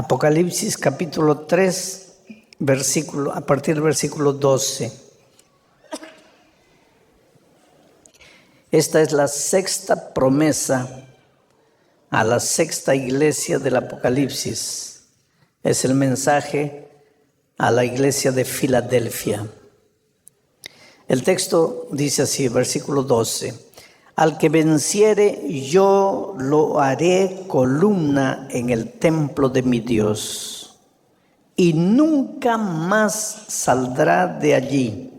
Apocalipsis capítulo 3, a partir del versículo 12. Esta es la sexta promesa a la sexta iglesia del Apocalipsis. Es el mensaje a la iglesia de Filadelfia. El texto dice así, versículo 12. Al que venciere, yo lo haré columna en el templo de mi Dios, y nunca más saldrá de allí.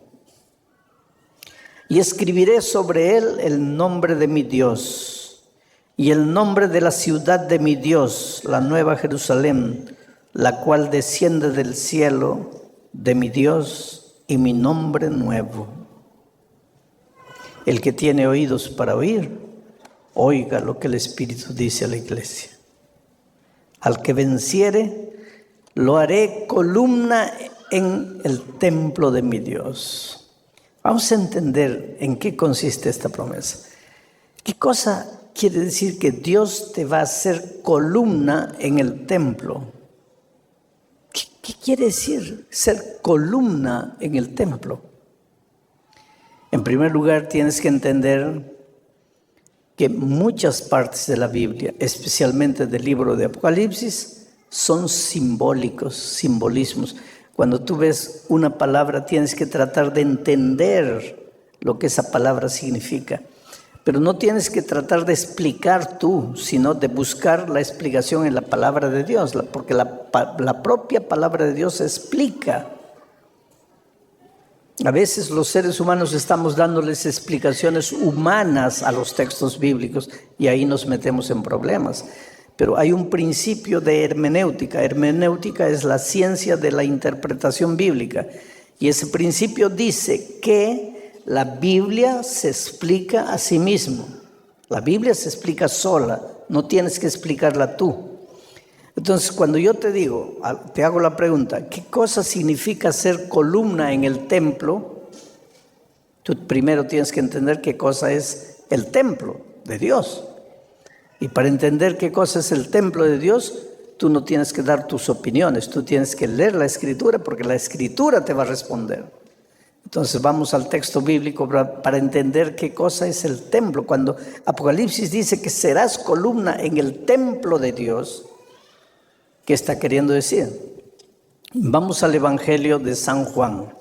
Y escribiré sobre él el nombre de mi Dios, y el nombre de la ciudad de mi Dios, la nueva Jerusalén, la cual desciende del cielo de mi Dios, y mi nombre nuevo. El que tiene oídos para oír, oiga lo que el Espíritu dice a la iglesia. Al que venciere, lo haré columna en el templo de mi Dios. Vamos a entender en qué consiste esta promesa. ¿Qué cosa quiere decir que Dios te va a hacer columna en el templo? ¿Qué quiere decir ser columna en el templo? En primer lugar, tienes que entender que muchas partes de la Biblia, especialmente del libro de Apocalipsis, son simbolismos. Cuando tú ves una palabra, tienes que tratar de entender lo que esa palabra significa. Pero no tienes que tratar de explicar tú, sino de buscar la explicación en la palabra de Dios, porque la propia palabra de Dios explica. A veces los seres humanos estamos dándoles explicaciones humanas a los textos bíblicos y ahí nos metemos en problemas. Pero hay un principio de hermenéutica. Hermenéutica es la ciencia de la interpretación bíblica. Y ese principio dice que la Biblia se explica a sí misma. La Biblia se explica sola, no tienes que explicarla tú. Entonces, cuando yo te hago la pregunta, ¿qué cosa significa ser columna en el templo? Tú primero tienes que entender qué cosa es el templo de Dios. Y para entender qué cosa es el templo de Dios, tú no tienes que dar tus opiniones, tú tienes que leer la Escritura, porque la Escritura te va a responder. Entonces vamos al texto bíblico para entender qué cosa es el templo. Cuando Apocalipsis dice que serás columna en el templo de Dios, ¿qué está queriendo decir? Vamos al Evangelio de San Juan,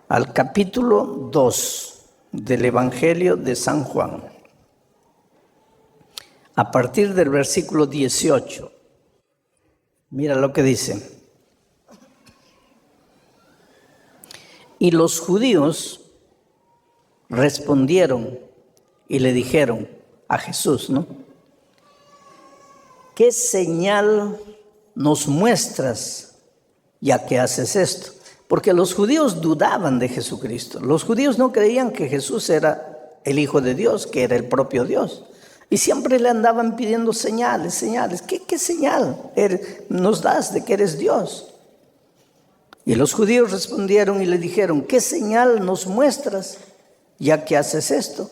al capítulo 2 del Evangelio de San Juan, a partir del versículo 18. Mira lo que dice. Y los judíos respondieron y le dijeron a Jesús, ¿no? ¿Qué señal nos muestras ya que haces esto? Porque los judíos dudaban de Jesucristo. Los judíos no creían que Jesús era el Hijo de Dios, que era el propio Dios. Y siempre le andaban pidiendo señales. ¿Qué señal nos das de que eres Dios? Y los judíos respondieron y le dijeron, ¿qué señal nos muestras ya que haces esto?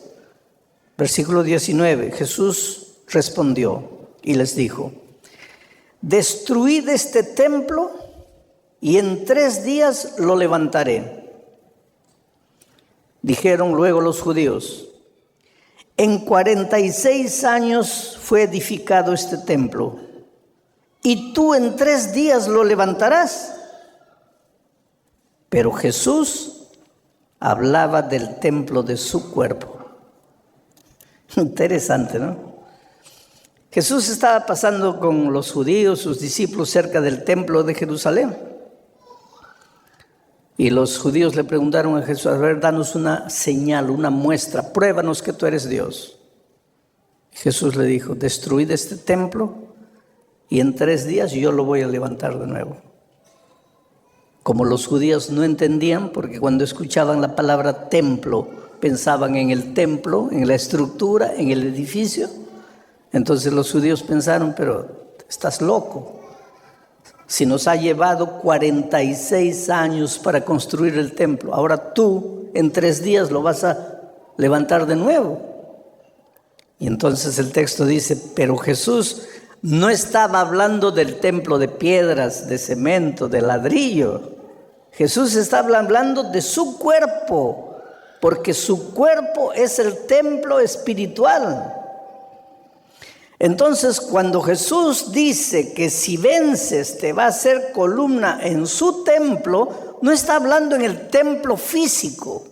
Versículo 19, Jesús respondió y les dijo, destruid este templo y en 3 días lo levantaré. Dijeron luego los judíos, en 46 años fue edificado este templo, y tú en 3 días lo levantarás. Pero Jesús hablaba del templo de su cuerpo. Interesante, ¿no? Jesús estaba pasando con los judíos, sus discípulos, cerca del templo de Jerusalén. Y los judíos le preguntaron a Jesús, a ver, danos una señal, una muestra, pruébanos que tú eres Dios. Jesús le dijo, destruid este templo y en 3 días yo lo voy a levantar de nuevo. Como los judíos no entendían, porque cuando escuchaban la palabra templo, pensaban en el templo, en la estructura, en el edificio. Entonces los judíos pensaron, pero estás loco. Si nos ha llevado 46 años para construir el templo, ahora tú en 3 días lo vas a levantar de nuevo. Y entonces el texto dice, pero Jesús no estaba hablando del templo de piedras, de cemento, de ladrillo. Jesús estaba hablando de su cuerpo, porque su cuerpo es el templo espiritual. Entonces, cuando Jesús dice que si vences te va a hacer columna en su templo, no está hablando en el templo físico.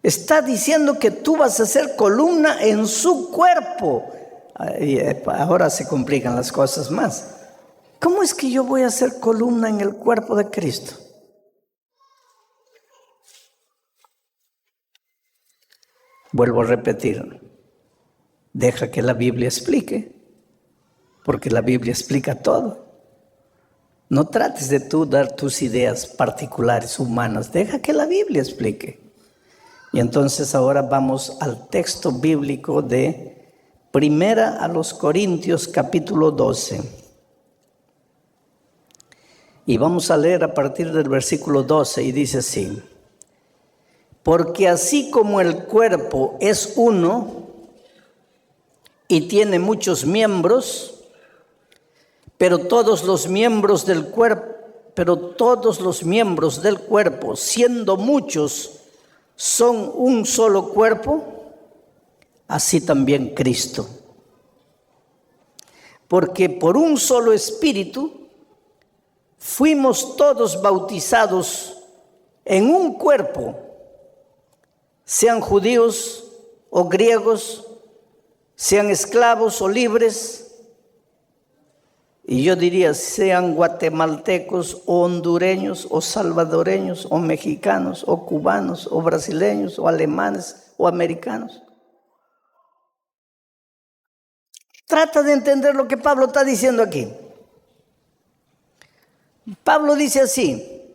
Está diciendo que tú vas a ser columna en su cuerpo. Y ahora se complican las cosas más. ¿Cómo es que yo voy a ser columna en el cuerpo de Cristo? Vuelvo a repetir. Deja que la Biblia explique, porque la Biblia explica todo. No trates de tú dar tus ideas particulares, humanas. Deja que la Biblia explique. Y entonces ahora vamos al texto bíblico de 1 Corintios capítulo 12. Y vamos a leer a partir del versículo 12 y dice así: porque así como el cuerpo es uno y tiene muchos miembros, pero todos los miembros del cuerpo, siendo muchos, son un solo cuerpo, así también Cristo. Porque por un solo espíritu fuimos todos bautizados en un cuerpo, sean judíos o griegos, sean esclavos o libres, y yo diría sean guatemaltecos o hondureños o salvadoreños o mexicanos o cubanos o brasileños o alemanes o americanos. Trata de entender lo que Pablo está diciendo aquí. Pablo dice así: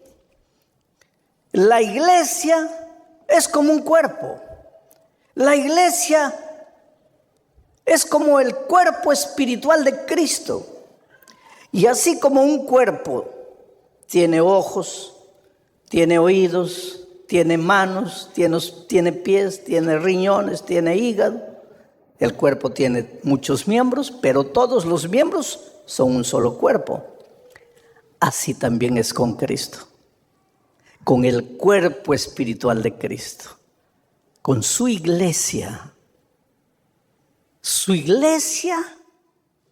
la iglesia es como un cuerpo. La iglesia es como el cuerpo espiritual de Cristo. Y así como un cuerpo tiene ojos, tiene oídos, tiene manos, tiene pies, tiene riñones, tiene hígado. El cuerpo tiene muchos miembros, pero todos los miembros son un solo cuerpo. Así también es con Cristo, con el cuerpo espiritual de Cristo, con su iglesia. Su iglesia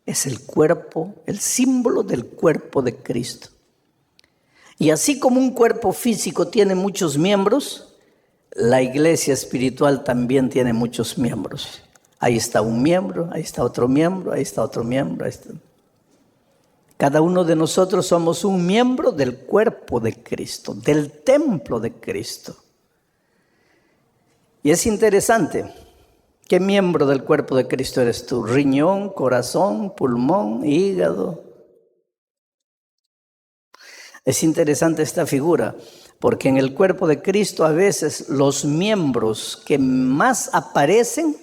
es el cuerpo, el símbolo del cuerpo de Cristo. Y así como un cuerpo físico tiene muchos miembros, la iglesia espiritual también tiene muchos miembros. Ahí está un miembro, ahí está otro miembro, ahí está otro miembro. Ahí está. Cada uno de nosotros somos un miembro del cuerpo de Cristo, del templo de Cristo. Y es interesante. ¿Qué miembro del cuerpo de Cristo eres tú? Riñón, corazón, pulmón, hígado. Es interesante esta figura, porque en el cuerpo de Cristo a veces los miembros que más aparecen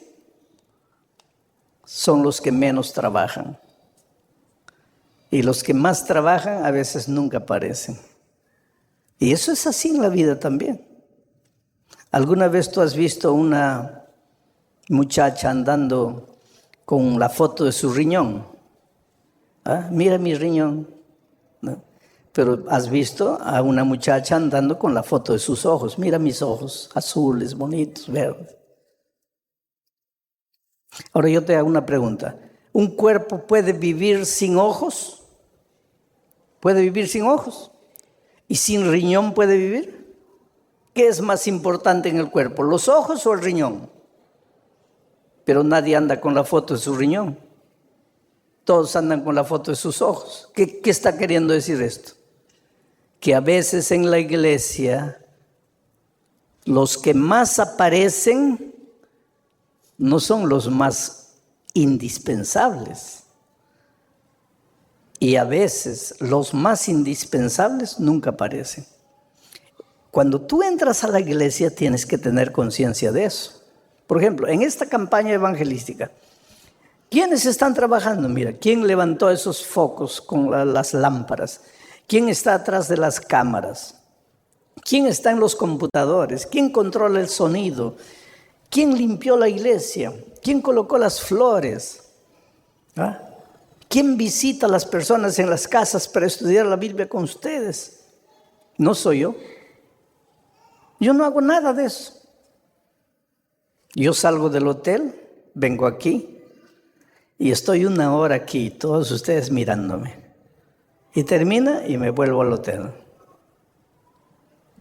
son los que menos trabajan. Y los que más trabajan a veces nunca aparecen. Y eso es así en la vida también. ¿Alguna vez tú has visto una muchacha andando con la foto de su riñón? ¿Ah? Mira mi riñón. ¿No? Pero has visto a una muchacha andando con la foto de sus ojos. Mira mis ojos, azules, bonitos, verdes. Ahora yo te hago una pregunta. ¿Un cuerpo puede vivir sin ojos? ¿Puede vivir sin ojos? ¿Y sin riñón puede vivir? ¿Qué es más importante en el cuerpo, los ojos o el riñón? Pero nadie anda con la foto de su riñón. Todos andan con la foto de sus ojos. ¿Qué está queriendo decir esto? Que a veces en la iglesia los que más aparecen no son los más indispensables. Y a veces los más indispensables nunca aparecen. Cuando tú entras a la iglesia tienes que tener conciencia de eso. Por ejemplo, en esta campaña evangelística, ¿quiénes están trabajando? Mira, ¿quién levantó esos focos con las lámparas? ¿Quién está atrás de las cámaras? ¿Quién está en los computadores? ¿Quién controla el sonido? ¿Quién limpió la iglesia? ¿Quién colocó las flores? ¿Ah? ¿Quién visita a las personas en las casas para estudiar la Biblia con ustedes? No soy yo. Yo no hago nada de eso. Yo salgo del hotel, vengo aquí y estoy 1 hora aquí, todos ustedes mirándome. Y termina y me vuelvo al hotel.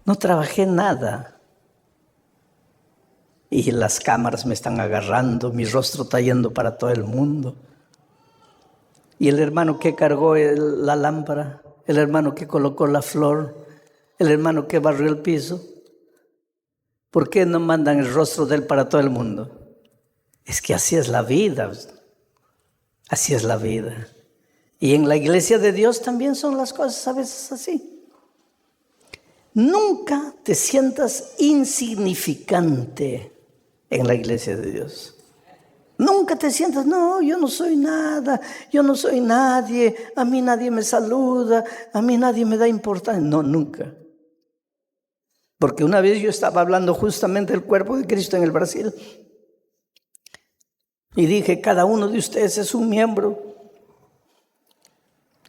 No trabajé nada. Y las cámaras me están agarrando, mi rostro está yendo para todo el mundo. Y el hermano que cargó la lámpara, el hermano que colocó la flor, el hermano que barrió el piso, ¿por qué no mandan el rostro de él para todo el mundo? Es que así es la vida. Así es la vida. Y en la iglesia de Dios también son las cosas a veces así. Nunca te sientas insignificante en la iglesia de Dios. Nunca te sientas, no, yo no soy nada, yo no soy nadie, a mí nadie me saluda, a mí nadie me da importancia. No, nunca. Porque una vez yo estaba hablando justamente del cuerpo de Cristo en el Brasil y dije, cada uno de ustedes es un miembro.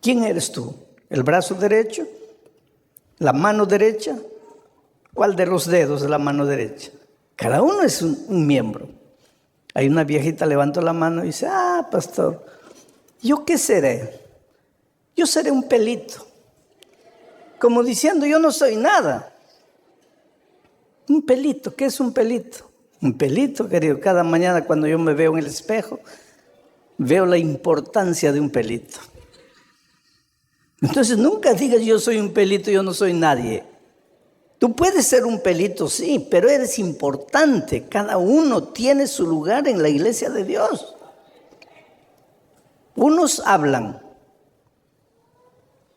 ¿Quién eres tú? ¿El brazo derecho? ¿La mano derecha? ¿Cuál de los dedos de la mano derecha? Cada uno es un miembro. Hay una viejita levantó la mano y dice, pastor, ¿yo qué seré? Yo seré un pelito. Como diciendo, yo no soy nada. Un pelito, ¿qué es un pelito? Un pelito, querido, cada mañana cuando yo me veo en el espejo, veo la importancia de un pelito. Entonces nunca digas yo soy un pelito, yo no soy nadie. Tú puedes ser un pelito, sí, pero eres importante. Cada uno tiene su lugar en la iglesia de Dios. Unos hablan,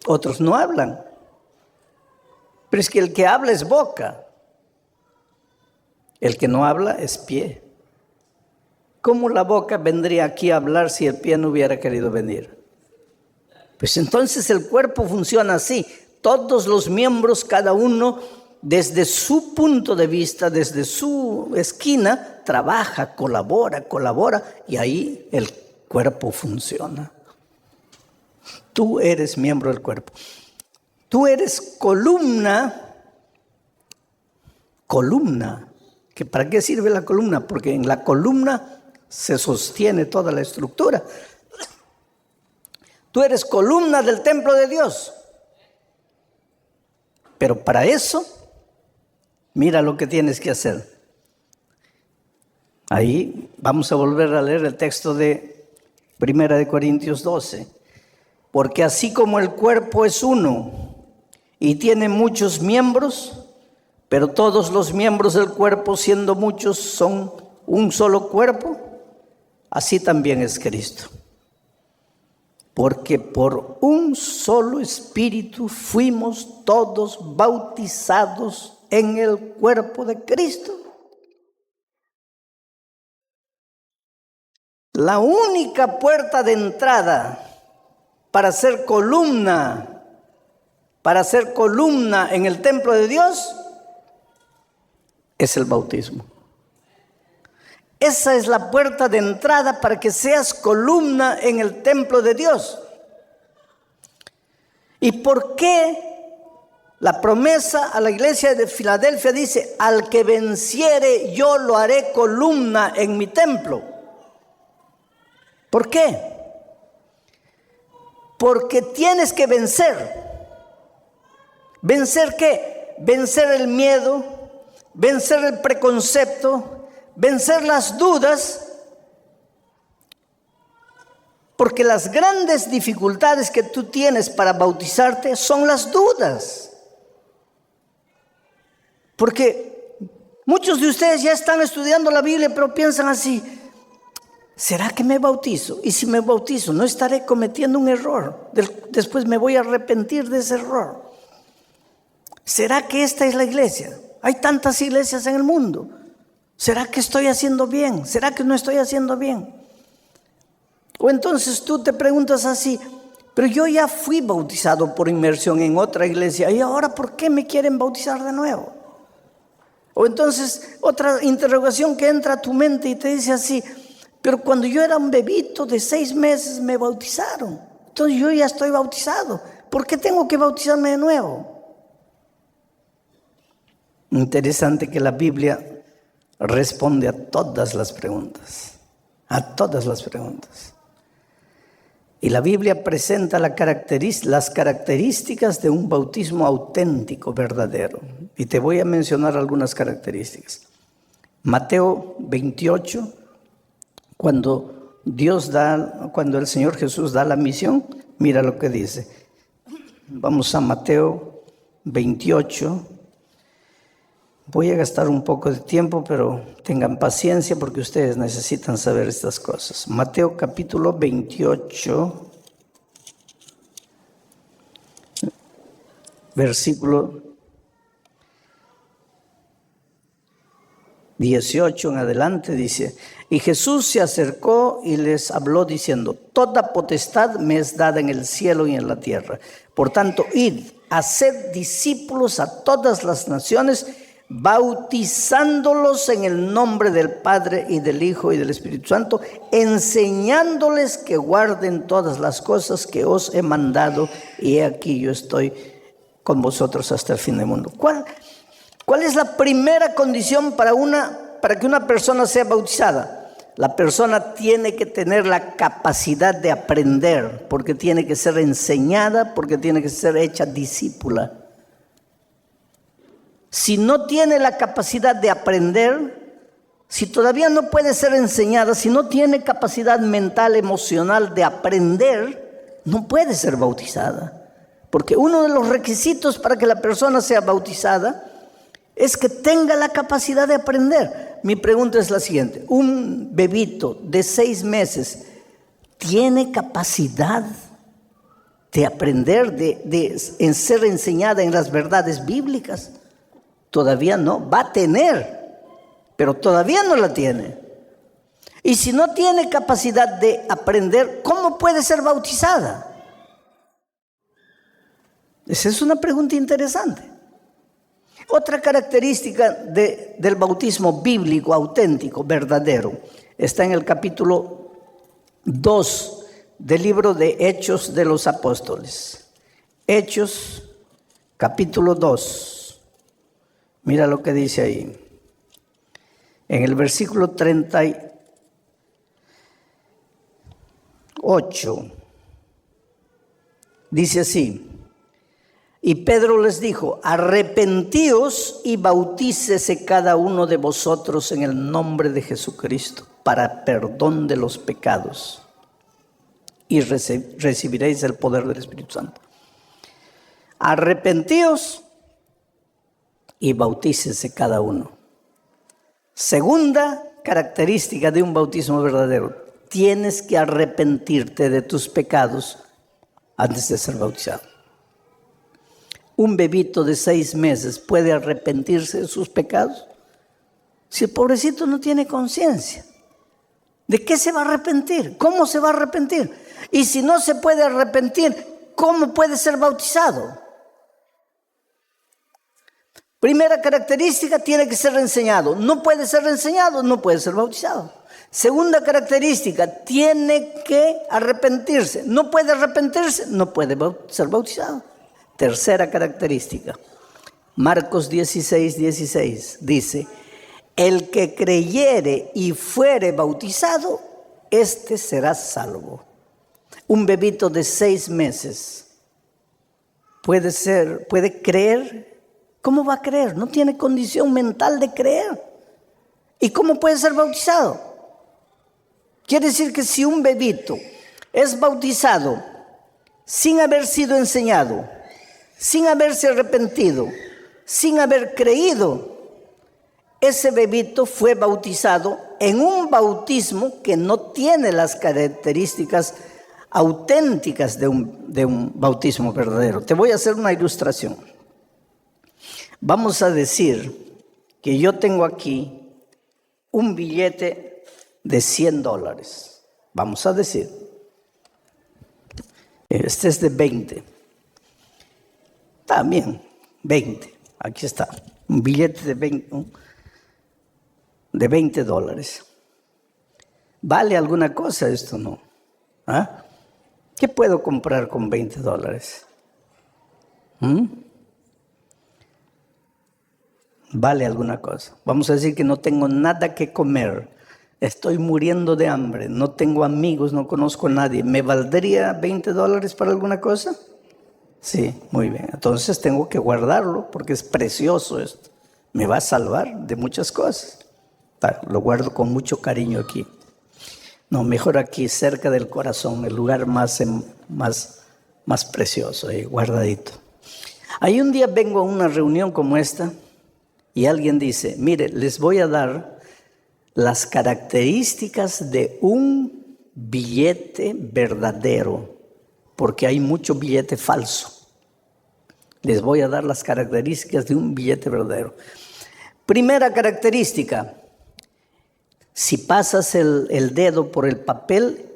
otros no hablan. Pero es que el que habla es boca. El que no habla es pie. ¿Cómo la boca vendría aquí a hablar si el pie no hubiera querido venir? Pues entonces el cuerpo funciona así. Todos los miembros, cada uno desde su punto de vista, desde su esquina, trabaja, colabora y ahí el cuerpo funciona. Tú eres miembro del cuerpo. Tú eres columna. ¿Que para qué sirve la columna? Porque en la columna se sostiene toda la estructura. Tú eres columna del templo de Dios. Pero para eso, mira lo que tienes que hacer. Ahí vamos a volver a leer el texto de 1 Corintios 12. Porque así como el cuerpo es uno y tiene muchos miembros, pero todos los miembros del cuerpo, siendo muchos, son un solo cuerpo, así también es Cristo. Porque por un solo espíritu fuimos todos bautizados en el cuerpo de Cristo. La única puerta de entrada para ser columna en el templo de Dios es el bautismo. Esa es la puerta de entrada para que seas columna en el templo de Dios. ¿Y por qué la promesa a la iglesia de Filadelfia dice, al que venciere yo lo haré columna en mi templo? ¿Por qué? Porque tienes que vencer. ¿Vencer qué? Vencer el miedo, vencer el preconcepto, vencer las dudas, porque las grandes dificultades que tú tienes para bautizarte son las dudas. Porque muchos de ustedes ya están estudiando la Biblia, pero piensan así, ¿será que me bautizo? Y si me bautizo, ¿no estaré cometiendo un error? Después me voy a arrepentir de ese error. ¿Será que esta es la iglesia? Hay tantas iglesias en el mundo. ¿Será que estoy haciendo bien? ¿Será que no estoy haciendo bien? O entonces tú te preguntas así, pero yo ya fui bautizado por inmersión en otra iglesia y ahora ¿por qué me quieren bautizar de nuevo? O entonces otra interrogación que entra a tu mente y te dice así, Pero cuando yo era un bebito de 6 meses me bautizaron. Entonces yo ya estoy bautizado. ¿Por qué tengo que bautizarme de nuevo? Interesante que la Biblia responde a todas las preguntas. A todas las preguntas. Y la Biblia presenta las características de un bautismo auténtico, verdadero. Y te voy a mencionar algunas características. Mateo 28, cuando el Señor Jesús da la misión, mira lo que dice. Vamos a Mateo 28. Voy a gastar un poco de tiempo, pero tengan paciencia porque ustedes necesitan saber estas cosas. Mateo capítulo 28, versículo 18 en adelante dice: y Jesús se acercó y les habló diciendo: toda potestad me es dada en el cielo y en la tierra. Por tanto, id, haced discípulos a todas las naciones, bautizándolos en el nombre del Padre y del Hijo y del Espíritu Santo, enseñándoles que guarden todas las cosas que os he mandado, y he aquí yo estoy con vosotros hasta el fin del mundo. ¿Cuál es la primera condición para que una persona sea bautizada? La persona tiene que tener la capacidad de aprender, porque tiene que ser enseñada, porque tiene que ser hecha discípula. Si no tiene la capacidad de aprender, si todavía no puede ser enseñada, si no tiene capacidad mental, emocional de aprender, no puede ser bautizada. Porque uno de los requisitos para que la persona sea bautizada es que tenga la capacidad de aprender. Mi pregunta es la siguiente: ¿un bebito de 6 meses tiene capacidad de aprender, de ser enseñada en las verdades bíblicas? Todavía no, va a tener, pero todavía no la tiene. Y si no tiene capacidad de aprender, ¿cómo puede ser bautizada? Esa es una pregunta interesante. Otra característica del bautismo bíblico, auténtico, verdadero, está en el capítulo 2 del libro de Hechos de los Apóstoles. Hechos, capítulo 2. Mira lo que dice ahí. En el versículo 38, dice así: y Pedro les dijo: arrepentíos y bautícese cada uno de vosotros en el nombre de Jesucristo para perdón de los pecados, y recibiréis el poder del Espíritu Santo. Arrepentíos y bautícese cada uno. Segunda característica de un bautismo verdadero: tienes que arrepentirte de tus pecados antes de ser bautizado. Un bebito de 6 meses puede arrepentirse de sus pecados. Si el pobrecito no tiene conciencia, ¿de qué se va a arrepentir? ¿Cómo se va a arrepentir? Y si no se puede arrepentir, ¿cómo puede ser bautizado? Primera característica: tiene que ser enseñado. No puede ser enseñado, no puede ser bautizado. Segunda característica: tiene que arrepentirse. No puede arrepentirse, no puede ser bautizado. Tercera característica: Marcos 16:16 dice: el que creyere y fuere bautizado, este será salvo. Un bebito de 6 meses puede creer. ¿Cómo va a creer? No tiene condición mental de creer. ¿Y cómo puede ser bautizado? Quiere decir que si un bebito es bautizado sin haber sido enseñado, sin haberse arrepentido, sin haber creído, ese bebito fue bautizado en un bautismo que no tiene las características auténticas de un bautismo verdadero. Te voy a hacer una ilustración. Vamos a decir que yo tengo aquí un billete de $100. Vamos a decir, este es de 20. También 20. Aquí está, un billete de $20. ¿Vale alguna cosa esto? No. ¿Ah? ¿Qué puedo comprar con $20? ¿Vale alguna cosa? Vamos a decir que no tengo nada que comer. Estoy muriendo de hambre. No tengo amigos, no conozco a nadie. ¿Me valdría $20 para alguna cosa? Sí, muy bien. Entonces tengo que guardarlo porque es precioso esto. Me va a salvar de muchas cosas. Lo guardo con mucho cariño aquí. No, mejor aquí, cerca del corazón, el lugar más precioso, guardadito. Ahí un día vengo a una reunión como esta y alguien dice, mire, les voy a dar las características de un billete verdadero, porque hay mucho billete falso. Les voy a dar las características de un billete verdadero. Primera característica, si pasas el dedo por el papel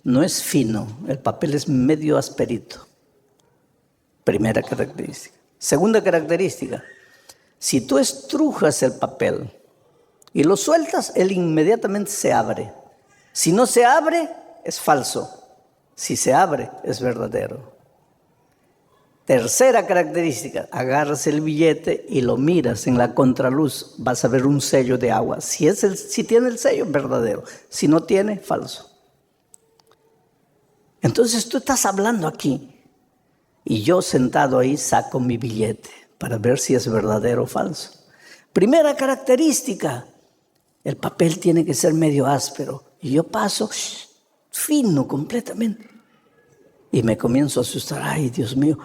no es fino, el papel es medio asperito. Primera característica. Segunda característica, si tú estrujas el papel y lo sueltas, él inmediatamente se abre. Si no se abre, es falso. Si se abre, es verdadero. Tercera característica, agarras el billete y lo miras en la contraluz, vas a ver un sello de agua. Si tiene el sello, verdadero. Si no tiene, falso. Entonces tú estás hablando aquí y yo sentado ahí saco mi billete para ver si es verdadero o falso. Primera característica, el papel tiene que ser medio áspero y yo paso fino completamente y me comienzo a asustar. Ay, Dios mío.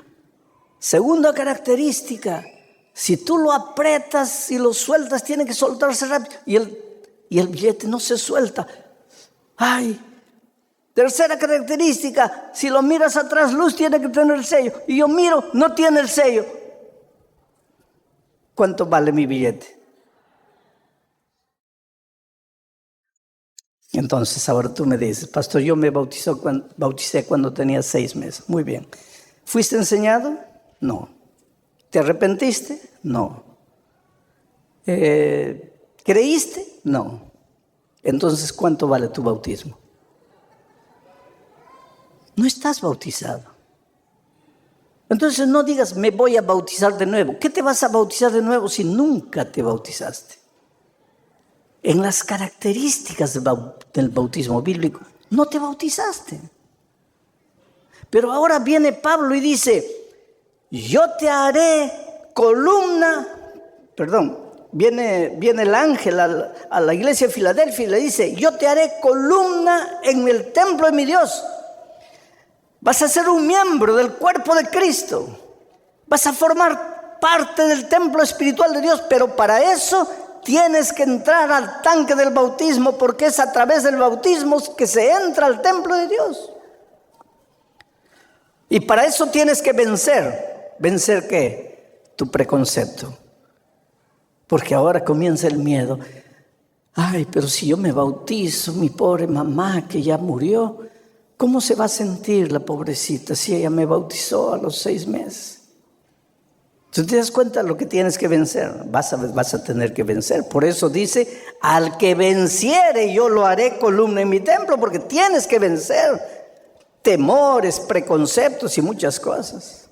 Segunda característica, si tú lo aprietas y lo sueltas, tiene que soltarse rápido y el billete no se suelta. Ay. Tercera característica, si lo miras atrás, luz tiene que tener el sello. Y yo miro, no tiene el sello. ¿Cuánto vale mi billete? Entonces ahora tú me dices, pastor, yo me bauticé cuando tenía 6 meses. Muy bien. ¿Fuiste enseñado? No. ¿Te arrepentiste? No. ¿Creíste? No. Entonces, ¿cuánto vale tu bautismo? No estás bautizado. Entonces no digas, me voy a bautizar de nuevo. ¿Qué te vas a bautizar de nuevo si nunca te bautizaste? En las características del bautismo bíblico, no te bautizaste. Pero ahora viene Pablo y dice, yo te haré columna, viene el ángel a la iglesia de Filadelfia y le dice, yo te haré columna en el templo de mi Dios. Vas a ser un miembro del cuerpo de Cristo. Vas a formar parte del templo espiritual de Dios, pero para eso tienes que entrar al tanque del bautismo, porque es a través del bautismo que se entra al templo de Dios. Y para eso tienes que vencer. ¿Vencer qué? Tu preconcepto. Porque ahora comienza el miedo. Ay, pero si yo me bautizo, mi pobre mamá que ya murió, ¿cómo se va a sentir la pobrecita si ella me bautizó a los 6 meses? ¿Tú te das cuenta de lo que tienes que vencer? Vas a tener que vencer. Por eso dice, al que venciere yo lo haré columna en mi templo, porque tienes que vencer temores, preconceptos y muchas cosas.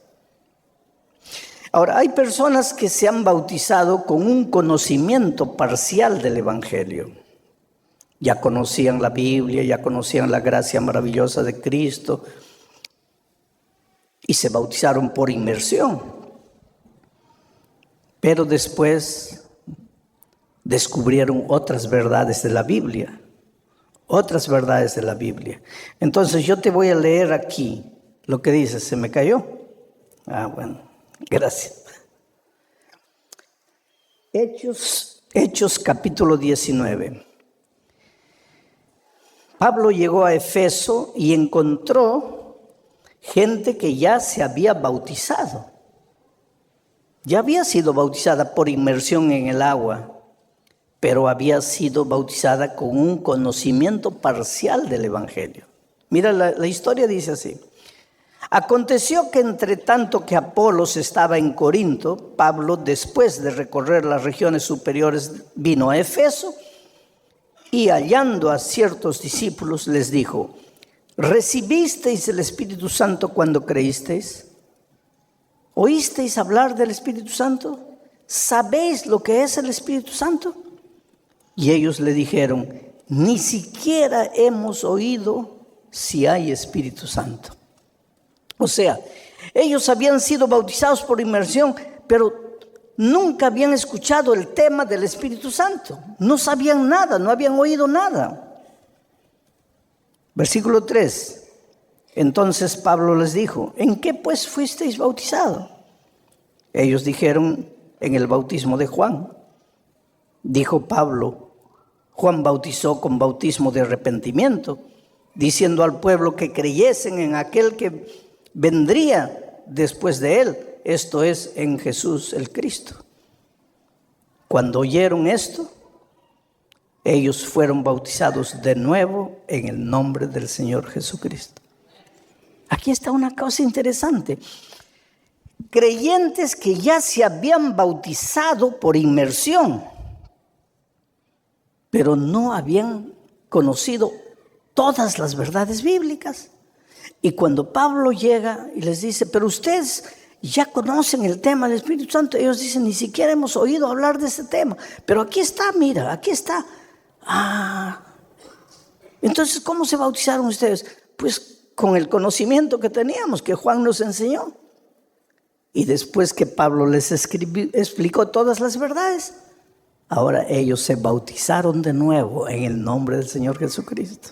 Ahora, hay personas que se han bautizado con un conocimiento parcial del Evangelio. Ya conocían la Biblia, ya conocían la gracia maravillosa de Cristo y se bautizaron por inmersión. Pero después descubrieron otras verdades de la Biblia. Otras verdades de la Biblia. Entonces yo te voy a leer aquí lo que dice. ¿Se me cayó? Bueno, gracias. Hechos capítulo 19. Pablo llegó a Efeso y encontró gente que ya se había bautizado. Ya había sido bautizada por inmersión en el agua, pero había sido bautizada con un conocimiento parcial del Evangelio. Mira, la historia dice así. Aconteció que entre tanto que Apolos estaba en Corinto, Pablo, después de recorrer las regiones superiores, vino a Efeso Y hallando a ciertos discípulos les dijo: ¿recibisteis el Espíritu Santo cuando creísteis? ¿Oísteis hablar del Espíritu Santo? ¿Sabéis lo que es el Espíritu Santo? Y ellos le dijeron: ni siquiera hemos oído si hay Espíritu Santo. O sea, ellos habían sido bautizados por inmersión, pero nunca habían escuchado el tema del Espíritu Santo. No sabían nada, no habían oído nada. Versículo 3. Entonces Pablo les dijo: ¿en qué pues fuisteis bautizados? Ellos dijeron: en el bautismo de Juan. Dijo Pablo: Juan bautizó con bautismo de arrepentimiento, diciendo al pueblo que creyesen en aquel que vendría después de él, esto es, en Jesús el Cristo. Cuando oyeron esto, ellos fueron bautizados de nuevo en el nombre del Señor Jesucristo. Aquí está una cosa interesante. Creyentes que ya se habían bautizado por inmersión, pero no habían conocido todas las verdades bíblicas. Y cuando Pablo llega y les dice: pero ustedes ya conocen el tema del Espíritu Santo, ellos dicen: ni siquiera hemos oído hablar de ese tema, pero aquí está, mira, aquí está. Entonces, ¿cómo se bautizaron ustedes? Pues con el conocimiento que teníamos, que Juan nos enseñó. Y después que Pablo les explicó todas las verdades, ahora ellos se bautizaron de nuevo en el nombre del Señor Jesucristo.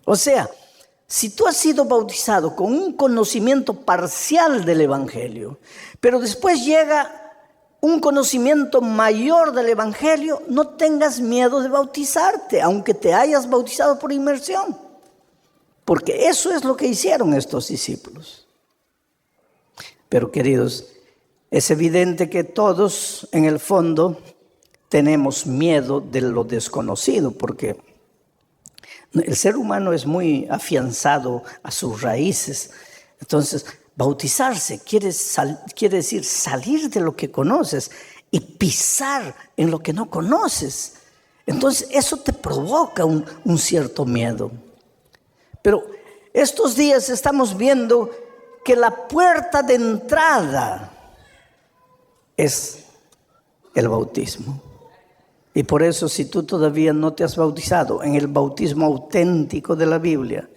O sea, si tú has sido bautizado con un conocimiento parcial del Evangelio, pero después llega un conocimiento mayor del Evangelio, no tengas miedo de bautizarte, aunque te hayas bautizado por inmersión. Porque eso es lo que hicieron estos discípulos. Pero queridos, es evidente que todos en el fondo tenemos miedo de lo desconocido, porque el ser humano es muy afianzado a sus raíces. Entonces, bautizarse quiere decir salir de lo que conoces y pisar en lo que no conoces. Entonces, eso te provoca un cierto miedo. Pero estos días estamos viendo que la puerta de entrada es el bautismo. Y por eso, si tú todavía no te has bautizado en el bautismo auténtico de la Biblia,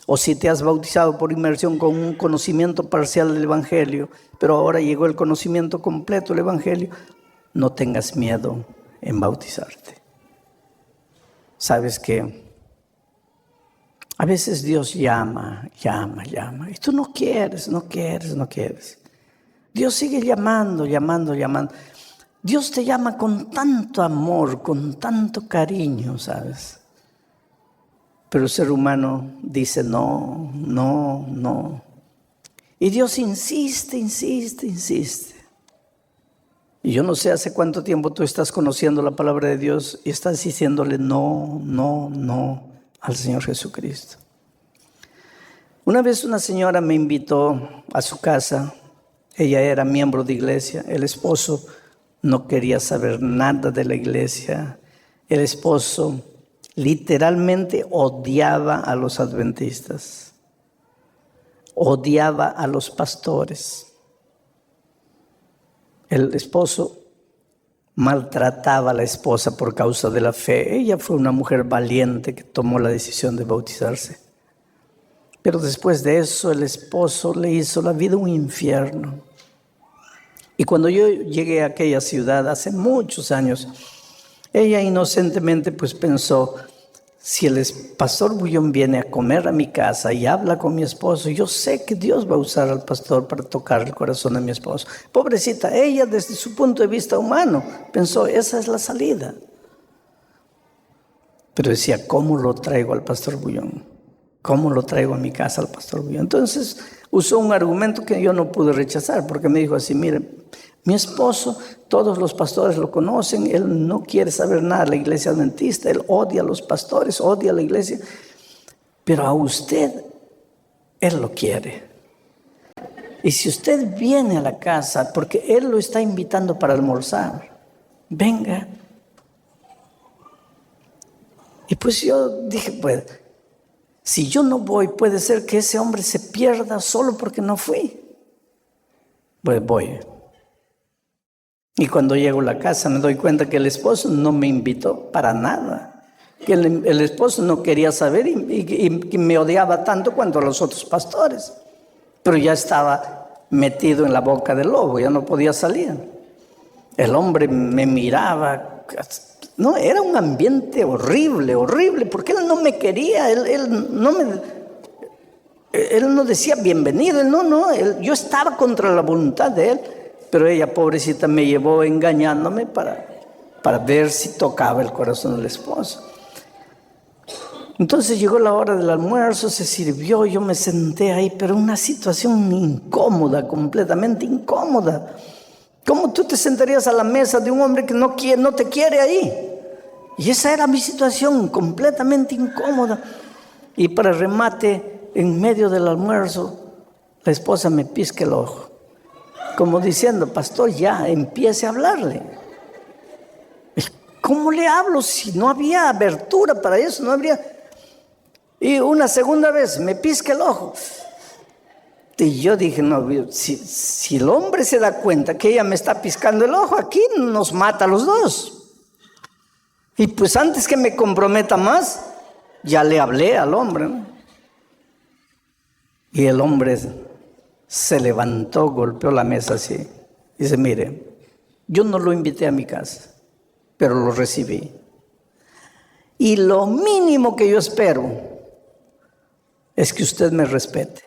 o si te has bautizado por inmersión con un conocimiento parcial del Evangelio, pero ahora llegó el conocimiento completo del Evangelio, no tengas miedo en bautizarte. Sabes que a veces Dios llama, y tú no quieres. Dios sigue llamando. Dios te llama con tanto amor, con tanto cariño, ¿sabes? Pero el ser humano dice no. Y Dios insiste. Y yo no sé hace cuánto tiempo tú estás conociendo la palabra de Dios y estás diciéndole no al Señor Jesucristo. Una vez una señora me invitó a su casa. Ella era miembro de iglesia. El esposo no quería saber nada de la iglesia. El esposo literalmente odiaba a los adventistas. Odiaba a los pastores. El esposo maltrataba a la esposa por causa de la fe. Ella fue una mujer valiente que tomó la decisión de bautizarse. Pero después de eso, el esposo le hizo la vida un infierno. Y cuando yo llegué a aquella ciudad hace muchos años, ella inocentemente pues pensó: si el pastor Bullón viene a comer a mi casa y habla con mi esposo, yo sé que Dios va a usar al pastor para tocar el corazón de mi esposo. Pobrecita, ella desde su punto de vista humano pensó: esa es la salida. Pero decía: ¿cómo lo traigo al pastor Bullón? ¿Cómo lo traigo a mi casa al pastor Bullón? Entonces usó un argumento que yo no pude rechazar, porque me dijo así: mire, mi esposo, todos los pastores lo conocen, él no quiere saber nada de la iglesia adventista, él odia a los pastores, odia a la iglesia, pero a usted, él lo quiere. Y si usted viene a la casa, porque él lo está invitando para almorzar, venga. Y pues yo dije, pues, si yo no voy, puede ser que ese hombre se pierda solo porque no fui. Pues voy. Y cuando llego a la casa me doy cuenta que el esposo no me invitó para nada. Que el esposo no quería saber y me odiaba tanto cuanto a los otros pastores. Pero ya estaba metido en la boca del lobo, ya no podía salir. El hombre me miraba. No, era un ambiente horrible, horrible, porque él no me quería, él no decía bienvenido, yo estaba contra la voluntad de él, pero ella, pobrecita, me llevó engañándome para ver si tocaba el corazón del esposo. Entonces llegó la hora del almuerzo, se sirvió, yo me senté ahí, pero una situación incómoda, completamente incómoda. ¿Cómo tú te sentarías a la mesa de un hombre que no te quiere ahí? Y esa era mi situación, completamente incómoda. Y para remate, en medio del almuerzo, la esposa me pisca el ojo, como diciendo, pastor, ya empiece a hablarle. ¿Cómo le hablo si no había abertura para eso? No habría. Y una segunda vez me pisca el ojo. Y yo dije, no, si el hombre se da cuenta que ella me está piscando el ojo, aquí nos mata a los dos. Y pues antes que me comprometa más, ya le hablé al hombre, ¿no? Y el hombre se levantó, golpeó la mesa así. Dice, mire, yo no lo invité a mi casa, pero lo recibí. Y lo mínimo que yo espero es que usted me respete.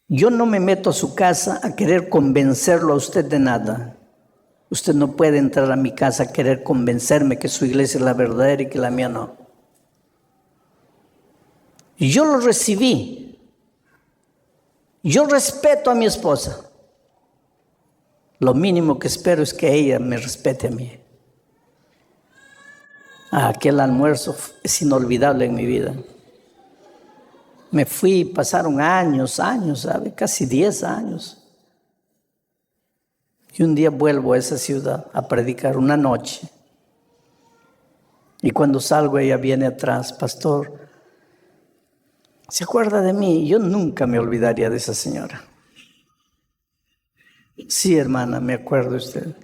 Yo no me meto a su casa a querer convencerlo a usted de nada. Usted no puede entrar a mi casa a querer convencerme que su iglesia es la verdadera y que la mía no. Y yo lo recibí. Yo respeto a mi esposa. Lo mínimo que espero es que ella me respete a mí. Aquel almuerzo es inolvidable en mi vida. Me fui, pasaron años, ¿sabe? Casi 10 años. Y un día vuelvo a esa ciudad a predicar una noche. Y cuando salgo ella viene atrás, pastor, ¿se acuerda de mí? Yo nunca me olvidaría de esa señora. Sí, hermana, me acuerdo de usted.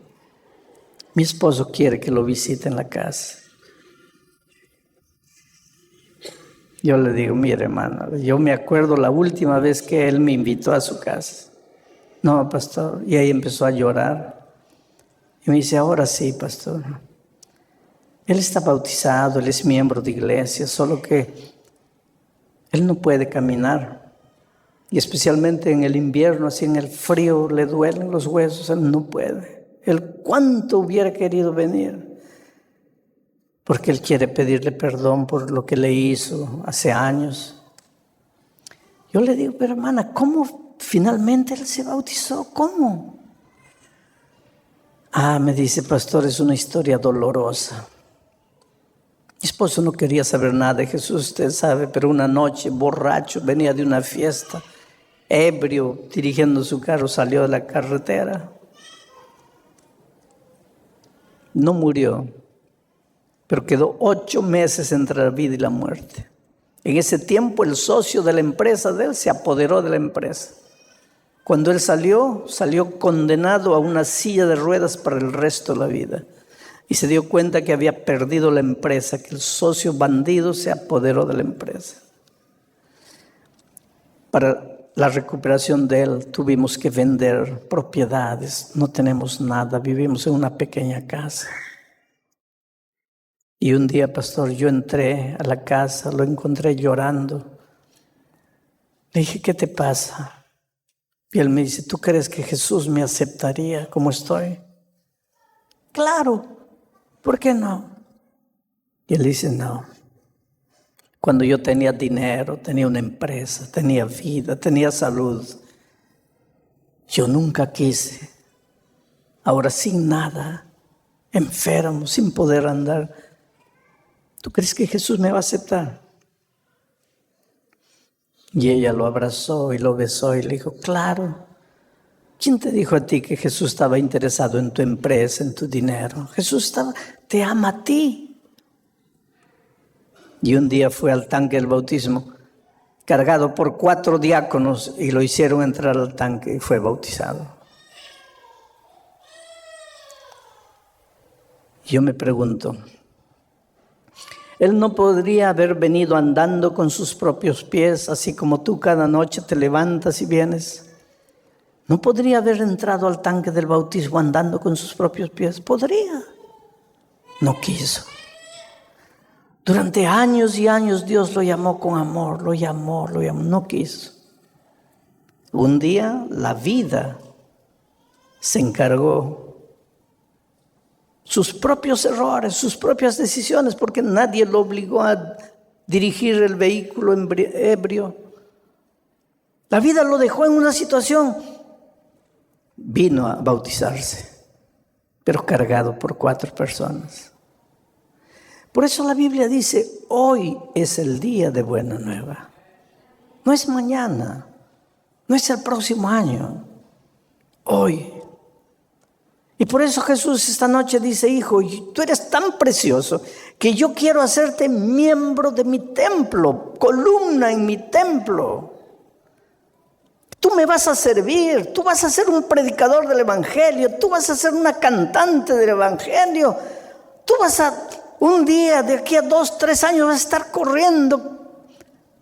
Mi esposo quiere que lo visite en la casa. Yo le digo, mire, hermano, yo me acuerdo la última vez que él me invitó a su casa. No, pastor. Y ahí empezó a llorar. Y me dice, ahora sí, pastor. Él está bautizado, él es miembro de iglesia, solo que él no puede caminar. Y especialmente en el invierno, así en el frío, le duelen los huesos, él no puede. Él cuánto hubiera querido venir. Porque él quiere pedirle perdón por lo que le hizo hace años. Yo le digo, pero hermana, ¿cómo finalmente él se bautizó? ¿Cómo? Me dice, pastor, es una historia dolorosa. Mi esposo no quería saber nada de Jesús, usted sabe, pero una noche, borracho, venía de una fiesta, ebrio, dirigiendo su carro, salió de la carretera. No murió, pero quedó 8 meses entre la vida y la muerte. En ese tiempo el socio de la empresa de él se apoderó de la empresa. Cuando él salió condenado a una silla de ruedas para el resto de la vida. Y se dio cuenta que había perdido la empresa, que el socio bandido se apoderó de la empresa. Para la recuperación de él tuvimos que vender propiedades, no tenemos nada, vivimos en una pequeña casa. Y un día, pastor, yo entré a la casa, lo encontré llorando. Le dije, ¿qué te pasa? Y él me dice, ¿tú crees que Jesús me aceptaría como estoy? Claro, ¿por qué no? Y él dice, no. Cuando yo tenía dinero, tenía una empresa, tenía vida, tenía salud, yo nunca quise. Ahora sin nada, enfermo, sin poder andar, ¿tú crees que Jesús me va a aceptar? Y ella lo abrazó y lo besó y le dijo, claro, ¿Quién te dijo a ti que Jesús estaba interesado en tu empresa, en tu dinero? Jesús te ama a ti. Y un día fue al tanque del bautismo, cargado por 4 diáconos, y lo hicieron entrar al tanque y fue bautizado. Yo me pregunto, él no podría haber venido andando con sus propios pies, así como tú cada noche te levantas y vienes. ¿No podría haber entrado al tanque del bautismo andando con sus propios pies? Podría. No quiso. Durante años y años Dios lo llamó con amor, lo llamó, no quiso. Un día la vida se encargó. Sus propios errores, sus propias decisiones, porque nadie lo obligó a dirigir el vehículo ebrio. La vida lo dejó en una situación. Vino a bautizarse, pero cargado por 4 personas. Por eso la Biblia dice, hoy es el día de buena nueva. No es mañana, no es el próximo año, hoy. Y por eso Jesús esta noche dice, hijo, tú eres tan precioso que yo quiero hacerte miembro de mi templo, columna en mi templo. Tú me vas a servir, tú vas a ser un predicador del Evangelio, tú vas a ser una cantante del Evangelio, tú vas a, un día, de aquí a 2, 3 años, vas a estar corriendo,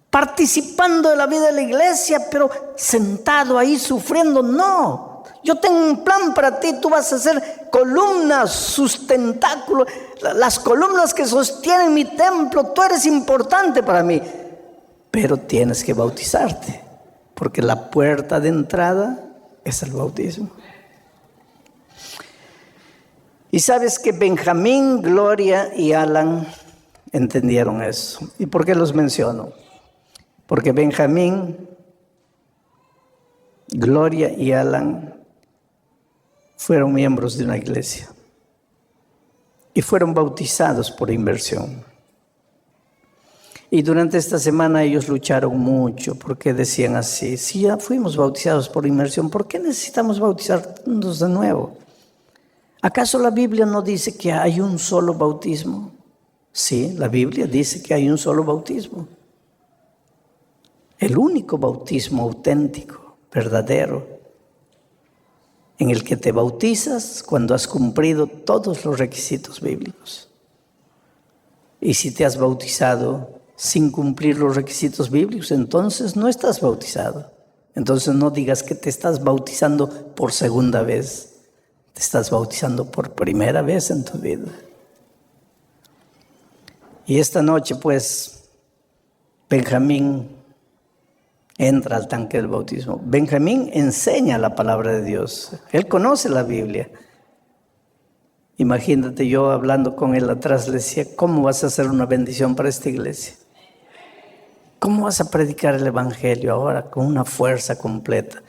participando de la vida de la iglesia, pero sentado ahí sufriendo. No, yo tengo un plan para ti, tú vas a ser columnas, sustentáculo, las columnas que sostienen mi templo, tú eres importante para mí, pero tienes que bautizarte. Porque la puerta de entrada es el bautismo. Y sabes que Benjamín, Gloria y Alan entendieron eso. ¿Y por qué los menciono? Porque Benjamín, Gloria y Alan fueron miembros de una iglesia. Y fueron bautizados por inmersión. Y durante esta semana ellos lucharon mucho porque decían así, si ya fuimos bautizados por inmersión, ¿por qué necesitamos bautizarnos de nuevo? ¿Acaso la Biblia no dice que hay un solo bautismo? Sí, la Biblia dice que hay un solo bautismo. El único bautismo auténtico, verdadero, en el que te bautizas cuando has cumplido todos los requisitos bíblicos. Y si te has bautizado sin cumplir los requisitos bíblicos, entonces no estás bautizado. Entonces no digas que te estás bautizando por segunda vez. Te estás bautizando por primera vez en tu vida. Y esta noche, pues, Benjamín entra al tanque del bautismo. Benjamín enseña la palabra de Dios. Él conoce la Biblia. Imagínate, yo hablando con él atrás, le decía, ¿cómo vas a hacer una bendición para esta iglesia? ¿Cómo vas a predicar el Evangelio ahora con una fuerza completa?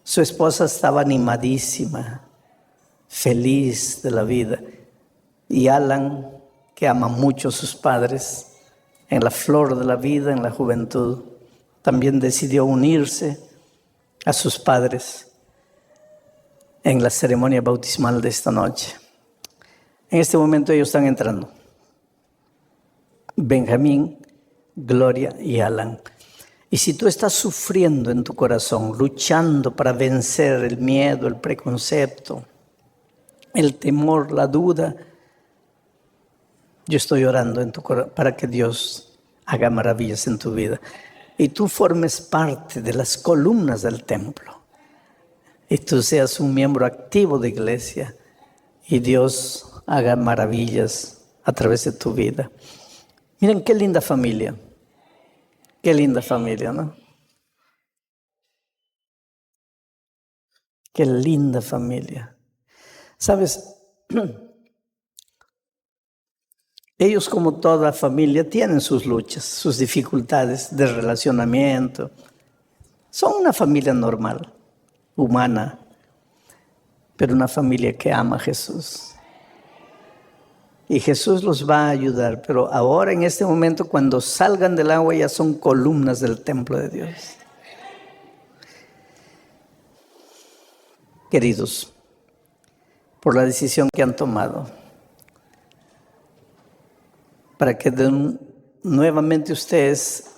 Su esposa estaba animadísima, feliz de la vida. Y Alan, que ama mucho a sus padres, en la flor de la vida, en la juventud, también decidió unirse a sus padres en la ceremonia bautismal de esta noche. En este momento ellos están entrando. Benjamín, Gloria y Alan. Y si tú estás sufriendo en tu corazón, luchando para vencer el miedo, el preconcepto, el temor, la duda, yo estoy orando en tu corazón para que Dios haga maravillas en tu vida. Y tú formes parte de las columnas del templo. Y tú seas un miembro activo de iglesia. Y Dios haga maravillas a través de tu vida. Miren qué linda familia. Qué linda familia, ¿no? Qué linda familia. ¿Sabes? Ellos, como toda familia, tienen sus luchas, sus dificultades de relacionamiento. Son una familia normal, humana, pero una familia que ama a Jesús. Y Jesús los va a ayudar, pero ahora en este momento cuando salgan del agua ya son columnas del templo de Dios. queridos, por la decisión que han tomado, para que nuevamente ustedes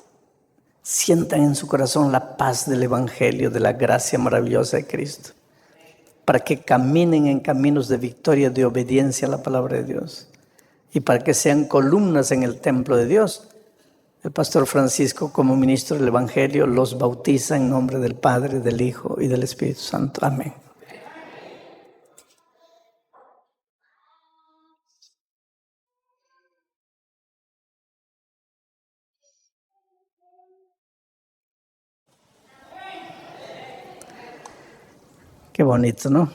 sientan en su corazón la paz del Evangelio, de la gracia maravillosa de Cristo, para que caminen en caminos de victoria, de obediencia a la palabra de Dios, y para que sean columnas en el templo de Dios. El pastor Francisco, como ministro del Evangelio, los bautiza en nombre del Padre, del Hijo y del Espíritu Santo. Amén. Qué bonito, ¿no?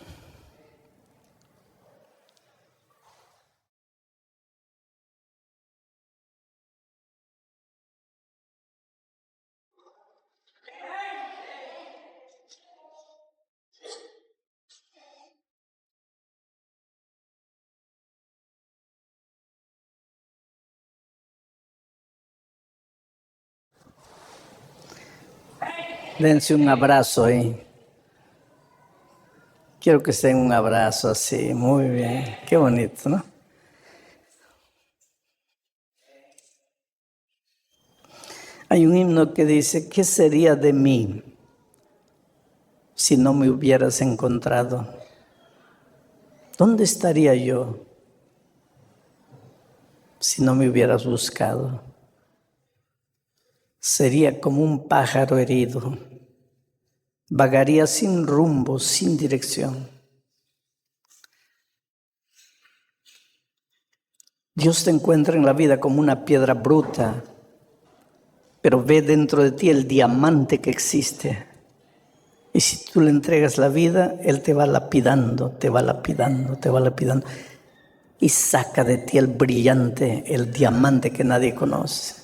Dense un abrazo ahí. Quiero que se den un abrazo así, muy bien. Qué bonito, ¿no? Hay un himno que dice, ¿qué sería de mí si no me hubieras encontrado? ¿Dónde estaría yo si no me hubieras buscado? Sería como un pájaro herido. Vagaría sin rumbo, sin dirección. Dios te encuentra en la vida como una piedra bruta, pero ve dentro de ti el diamante que existe. Y si tú le entregas la vida, Él te va lapidando, te va lapidando, te va lapidando. Y saca de ti el brillante, el diamante que nadie conoce.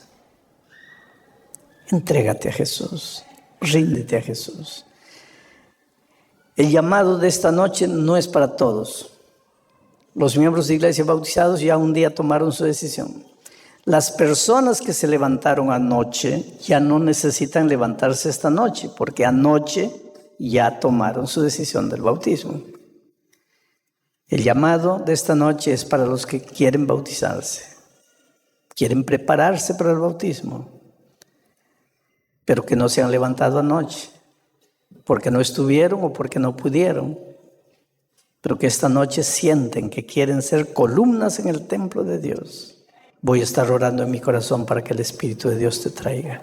Entrégate a Jesús, ríndete a Jesús. El llamado de esta noche no es para todos. Los miembros de iglesia bautizados ya un día tomaron su decisión. Las personas que se levantaron anoche ya no necesitan levantarse esta noche, porque anoche ya tomaron su decisión del bautismo. El llamado de esta noche es para los que quieren bautizarse, quieren prepararse para el bautismo, pero que no se han levantado anoche, porque no estuvieron o porque no pudieron, pero que esta noche sienten que quieren ser columnas en el templo de Dios. Voy a estar orando en mi corazón para que el Espíritu de Dios te traiga.